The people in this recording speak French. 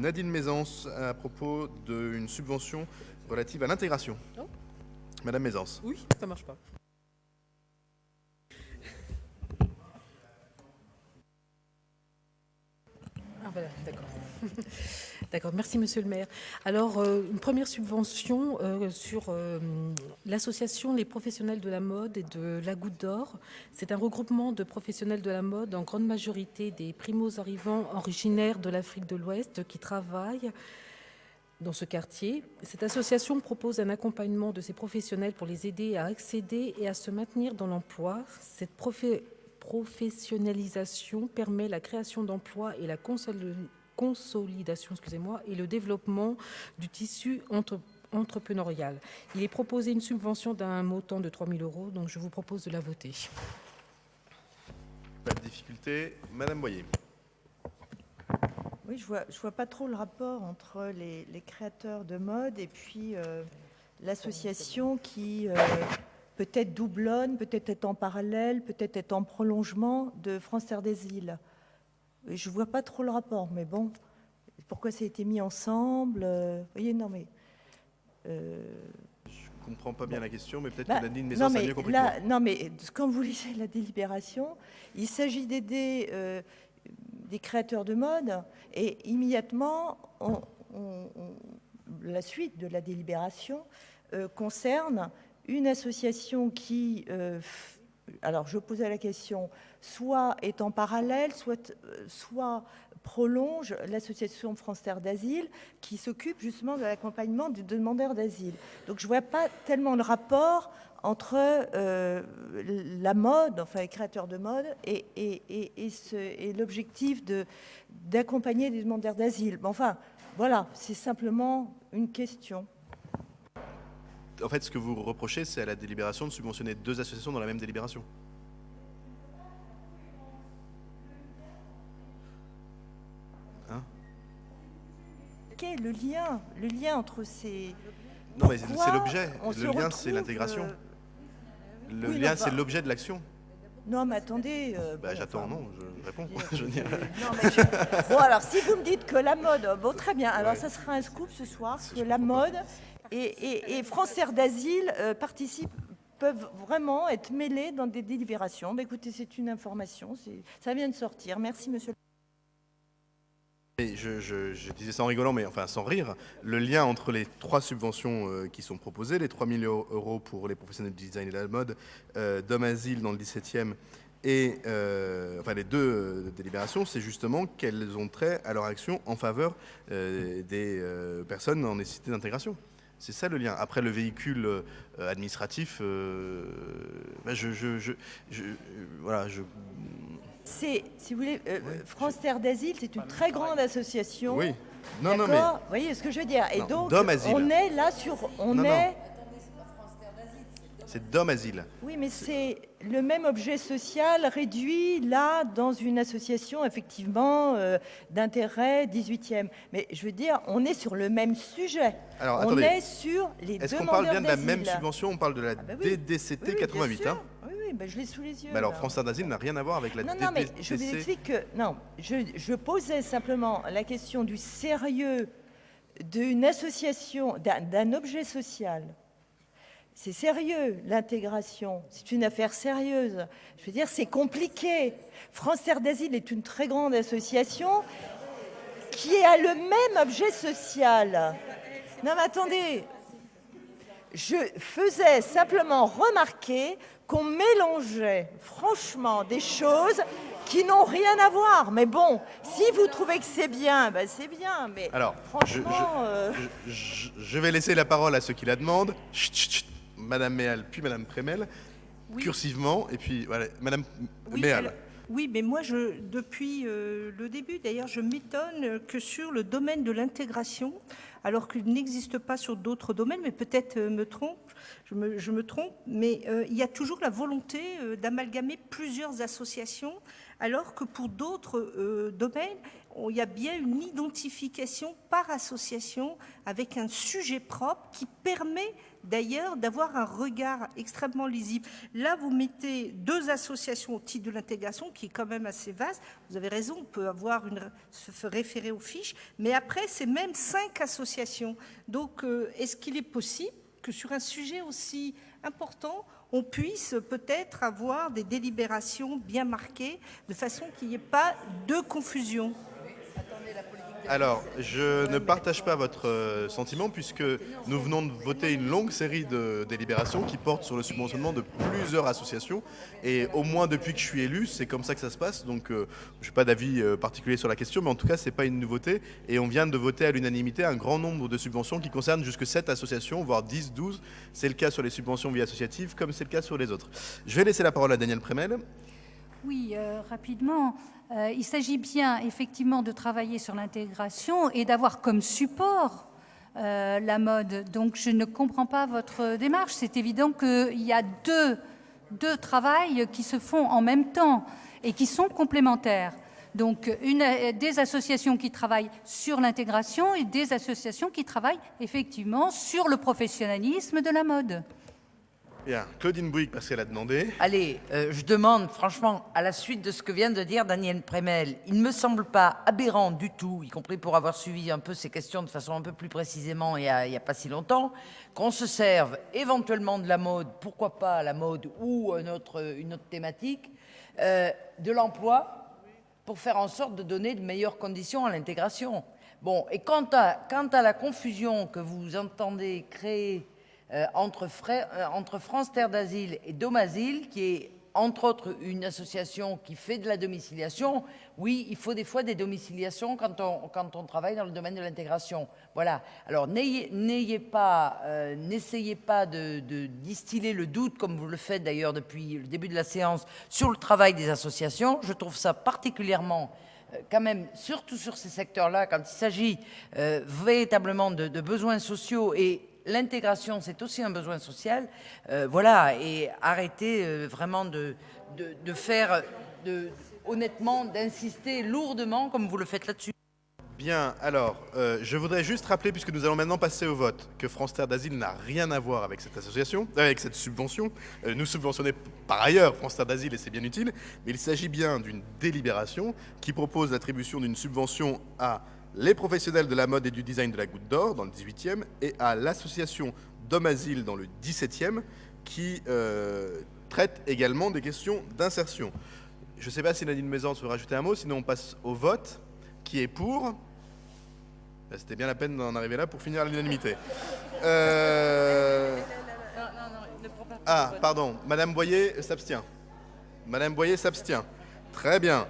Nadine Mézance à propos d'une subvention relative à l'intégration. Oh. Madame Mézance. Oui, ça marche pas. Ah voilà, d'accord. D'accord, merci Monsieur le maire. Alors, une première subvention sur l'association Les Professionnels de la Mode et de la Goutte d'Or. C'est un regroupement de professionnels de la mode, en grande majorité des primo-arrivants originaires de l'Afrique de l'Ouest qui travaillent dans ce quartier. Cette association propose un accompagnement de ces professionnels pour les aider à accéder et à se maintenir dans l'emploi. Cette professionnalisation permet la création d'emplois et la consolidation et le développement du tissu entrepreneurial. Il est proposé une subvention d'un montant de 3 000 €, donc je vous propose de la voter. Pas de difficulté. Madame Boyer. Oui, je vois pas trop le rapport entre les créateurs de mode et puis l'association qui peut-être doublonne, peut-être est en parallèle, peut-être est en prolongement de France Terre des Îles. Et je vois pas trop le rapport, mais bon, pourquoi ça a été mis ensemble vous voyez, non mais... Je comprends pas bien la question, mais peut-être Bah, que Nadine Mézance a mieux compris que moi. non, mais quand vous lisez la délibération, il s'agit d'aider des créateurs de mode et immédiatement, la suite de la délibération concerne une association qui, alors je posais la question, soit est en parallèle, soit prolonge l'association France Terre d'Asile qui s'occupe justement de l'accompagnement des demandeurs d'asile. Donc je ne vois pas tellement le rapport entre la mode, enfin les créateurs de mode, et l'objectif d'accompagner les demandeurs d'asile. Mais enfin, voilà, c'est simplement une question. En fait, ce que vous reprochez, c'est à la délibération de subventionner deux associations dans la même délibération. Hein? Quel est le lien entre ces... Non, mais c'est l'objet. Le lien, c'est retrouve, l'intégration. Le oui, lien, non, c'est l'objet de l'action. Non, mais attendez... J'attends, non, je réponds. Je veux dire. Non, mais bon, alors, si vous me dites que la mode... Bon, très bien. Alors, Ouais. ça sera un scoop ce soir, Je que la comprends pas. mode et France Terre d'Asile peuvent vraiment être mêlés dans des délibérations. Mais écoutez, c'est une information. Ça vient de sortir. Merci, monsieur. Et je disais ça en rigolant, mais enfin sans rire, le lien entre les trois subventions qui sont proposées, les 3 000 € pour les professionnels du design et de la mode, Dom Asile dans le 17e, et enfin les deux délibérations, c'est justement qu'elles ont trait à leur action en faveur des personnes en nécessité d'intégration. C'est ça le lien. Après le véhicule administratif, voilà, Si vous voulez, France Terre d'Asile, c'est une très grande association. Oui. Non, non, mais... D'accord. Vous voyez ce que je veux dire. Et Non, donc, Dom Asile. on est là sur... Non. C'est Dom Asile. Oui, mais c'est le même objet social réduit, là, dans une association, effectivement, d'intérêt 18e. Mais je veux dire, on est sur le même sujet. Alors, on attendez. est sur les Est-ce qu'on demandeurs parle bien de la d'asile. même subvention? On parle de la bah oui. DDCT Oui, 88, bien hein? sûr. Oui, ben, je l'ai sous les yeux. Mais alors, là. France Terre d'Asile n'a rien à voir avec la DDCT. Non, mais je vous explique que... Non, je posais simplement la question du sérieux d'une association, d'un objet social. C'est sérieux, l'intégration. C'est une affaire sérieuse. Je veux dire, c'est compliqué. France Terre d'Asile est une très grande association qui a le même objet social. Non, mais attendez. Je faisais simplement remarquer qu'on mélangeait franchement des choses qui n'ont rien à voir. Mais bon, si vous trouvez que c'est bien, ben c'est bien. Mais Alors, franchement... je vais laisser la parole à ceux qui la demandent. Chut, chut, chut. Madame Méal, puis Madame Prémel, Oui. cursivement, et puis voilà, Madame Oui, Méal. oui, mais moi, depuis le début, d'ailleurs, je m'étonne que sur le domaine de l'intégration, alors qu'il n'existe pas sur d'autres domaines, mais peut-être je me trompe, mais il y a toujours la volonté d'amalgamer plusieurs associations alors que pour d'autres domaines, il y a bien une identification par association avec un sujet propre qui permet d'ailleurs d'avoir un regard extrêmement lisible. Là, vous mettez 2 associations au titre de l'intégration, qui est quand même assez vaste. Vous avez raison, on peut se référer aux fiches, mais après, c'est même 5 associations. Donc, est-ce qu'il est possible que sur un sujet aussi important, on puisse peut-être avoir des délibérations bien marquées, de façon qu'il n'y ait pas de confusion? Alors, je ne partage pas votre sentiment puisque nous venons de voter une longue série de délibérations qui portent sur le subventionnement de plusieurs associations et au moins depuis que je suis élu, c'est comme ça que ça se passe. Donc, je n'ai pas d'avis particulier sur la question, mais en tout cas, ce n'est pas une nouveauté et on vient de voter à l'unanimité un grand nombre de subventions qui concernent jusque 7 associations, voire 10, 12. C'est le cas sur les subventions vie associative comme c'est le cas sur les autres. Je vais laisser la parole à Daniel Prémel. Oui, rapidement. Il s'agit bien effectivement de travailler sur l'intégration et d'avoir comme support la mode. Donc je ne comprends pas votre démarche. C'est évident qu'il y a deux travails qui se font en même temps et qui sont complémentaires. Donc des associations qui travaillent sur l'intégration et des associations qui travaillent effectivement sur le professionnalisme de la mode. Bien, Claudine Bouygues, parce qu'elle a demandé. Allez, je demande, franchement, à la suite de ce que vient de dire Daniel Prémel, il ne me semble pas aberrant du tout, y compris pour avoir suivi un peu ces questions de façon un peu plus précisément il y a pas si longtemps, qu'on se serve éventuellement de la mode, pourquoi pas la mode ou une autre thématique, de l'emploi pour faire en sorte de donner de meilleures conditions à l'intégration. Bon, et quant à la confusion que vous entendez créer entre France Terre d'Asile et Domasile, qui est entre autres une association qui fait de la domiciliation, oui, il faut des fois des domiciliations quand on travaille dans le domaine de l'intégration. Voilà. Alors n'essayez pas de distiller le doute, comme vous le faites d'ailleurs depuis le début de la séance, sur le travail des associations. Je trouve ça particulièrement quand même, surtout sur ces secteurs-là, quand il s'agit véritablement de besoins sociaux, et l'intégration, c'est aussi un besoin social, voilà, et arrêtez vraiment de faire, honnêtement, d'insister lourdement, comme vous le faites là-dessus. Bien, alors, je voudrais juste rappeler, puisque nous allons maintenant passer au vote, que France Terre d'Asile n'a rien à voir avec cette association, avec cette subvention. Nous subventionnons par ailleurs France Terre d'Asile et c'est bien utile, mais il s'agit bien d'une délibération qui propose l'attribution d'une subvention à les professionnels de la mode et du design de la Goutte d'Or dans le 18e et à l'association Domasile dans le 17e qui traite également des questions d'insertion. Je ne sais pas si Nadine Maisance veut rajouter un mot, sinon on passe au vote. Qui est pour? C'était bien la peine d'en arriver là pour finir à l'unanimité. Ah, pardon, Madame Boyer s'abstient. Madame Boyer s'abstient. Très bien.